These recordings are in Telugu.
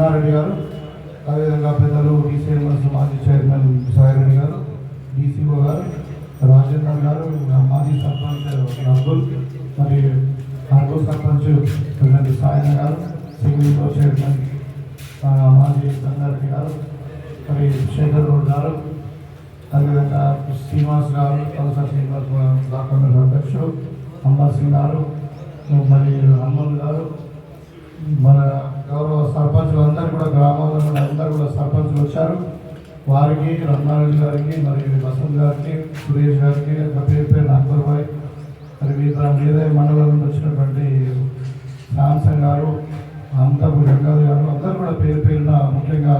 చిన్నారెడ్డి గారు, అదేవిధంగా పెద్దలు డీసీఎంఎస్ మాజీ చైర్మన్ సాయిరెడ్డి గారు, డీసీఓ గారు, రాజేందర్ గారు, మాజీ సర్పంచ్ అబ్దుల్, మరి అర్బుల్ సర్పంచ్ ప్రెసిడెంట్ సాయన గారు, సింగిల్తో చైర్మన్ మాజీ సంగారెడ్డి గారు, మరి శేఖర్ గౌడ్ గారు, అదేవిధంగా శ్రీనివాస్ గారు, కలస శ్రీనివాస్ డాక్టర్ అధ్యక్షుడు అంబర్ సింగ్ గారు, మరి హనుమన్ గారు, మన గౌరవ సర్పంచులు అందరూ కూడా గ్రామాల నుండి అందరూ కూడా సర్పంచులు వచ్చారు. వారికి రమణారెడ్డి గారికి, మరి వసంత్ గారికి, సురేష్ గారికి, పేరు పేరు నాగర్బాయ్, మరి మీదే మండలం నుండి వచ్చినటువంటి శాంసంగ్ గారు, అంతపు జంగాది గారు, అందరూ కూడా పేరు పేరున ముఖ్యంగా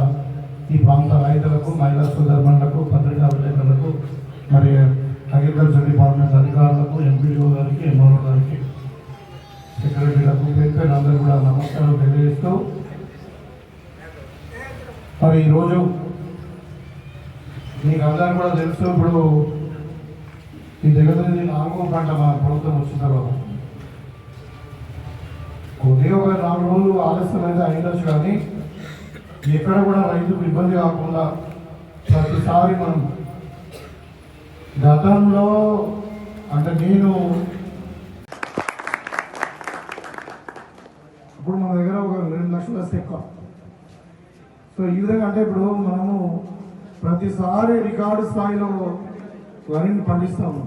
ఈ ప్రాంత రైతులకు, మహిళా సోదరులకు, పత్రికా విలేకరులకు, మరి అగ్రికల్చర్ డిపార్ట్మెంట్ అధికారులకు, ఎంపీడీఓ గారికి, ఎంఆర్ఓ గారికి, సెక్రటరీలకు పేరు పేరు అందరూ కూడా నమస్కారం తెలియజేస్తూ, మరి ఈరోజు మీకు అందరూ కూడా తెలుసు, ఇప్పుడు ఈ దగ్గర 4వ పంట మా ప్రభుత్వం వచ్చిన తర్వాత కొద్దిగా ఒక 4 రోజులు ఆలస్యం అయితే అయిండొచ్చు, కానీ ఎక్కడ కూడా రైతుకు ఇబ్బంది కాకుండా ప్రతిసారి మనం గతంలో అంటే నేను ఇప్పుడు మన దగ్గర ఒక 2 లక్షలు వస్తే ఎక్కువ. సో ఈ విధంగా అంటే ఇప్పుడు మనము ప్రతిసారి రికార్డు స్థాయిలో వరిని పండిస్తాము.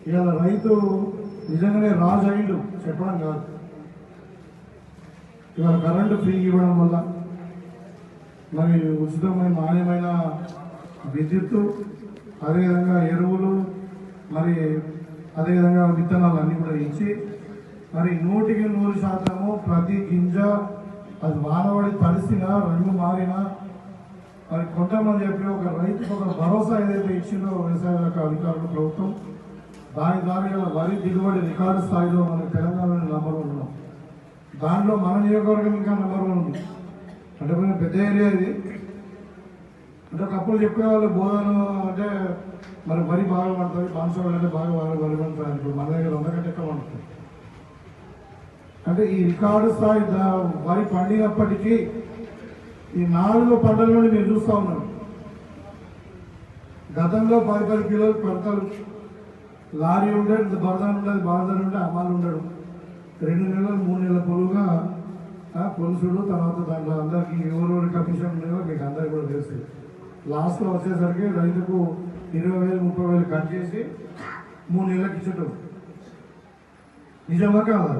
ఇవాళ రైతు నిజంగానే రాజు అయిండు చెప్పడం కాదు. ఇవాళ కరెంటు ఫ్రీ ఇవ్వడం వల్ల, మరి ఉచితమైన నాణ్యమైన విద్యుత్తు, అదేవిధంగా ఎరువులు, మరి అదేవిధంగా విత్తనాలు అన్నీ కూడా ఇచ్చి, మరి 100% ప్రతి గింజ అది వానబడి తడిసినా, రంగు మారినా, మరి కొంతమంది చెప్పి ఒక రైతుకు ఒక భరోసా ఏదైతే ఇచ్చిందో వ్యవసాయ శాఖ అధికారులు ప్రభుత్వం, దాని ద్వారా వరి దిగుబడి రికార్డు స్థాయిలో మన తెలంగాణలో నంబర్ 1 ఉన్నాం. దాంట్లో మన నియోజకవర్గం ఇంకా నంబర్ 1 ఉంది. అంటే కొంచెం పెద్ద ఏరియా ఇది. అంటే ఒకప్పుడు చెప్పేవాళ్ళు బోధన అంటే మరి వరి బాగా పడుతుంది, బాన్సవాళ్ళు అంటే బాగా వరి పడుతుంది. ఇప్పుడు మన దగ్గర 100 కంటే ఎక్కువ పడుతుంది. అంటే ఈ రికార్డు స్థాయి వరి పండినప్పటికీ ఈ 4 పంటల నుండి మీరు చూస్తూ ఉన్నారు. గతంలో 10 కిలోలు పడతారు, లారీ ఉండేది, బరదాలు ఉండేది, బారదాలు ఉంటే అమ్మాలు ఉండడు. 2 నెలలు 3 నెలల పొలుగా పొలుసుడు, తర్వాత దాంట్లో అందరికీ ఎవరెవరి కమిషన్ ఉన్నాయో మీకు అందరికీ కూడా తెలుసు. లాస్ట్లో వచ్చేసరికి రైతుకు 20,000 30,000 కట్ చేసి 3 నెలలకు ఇచ్చటం. నిజమా కాదా?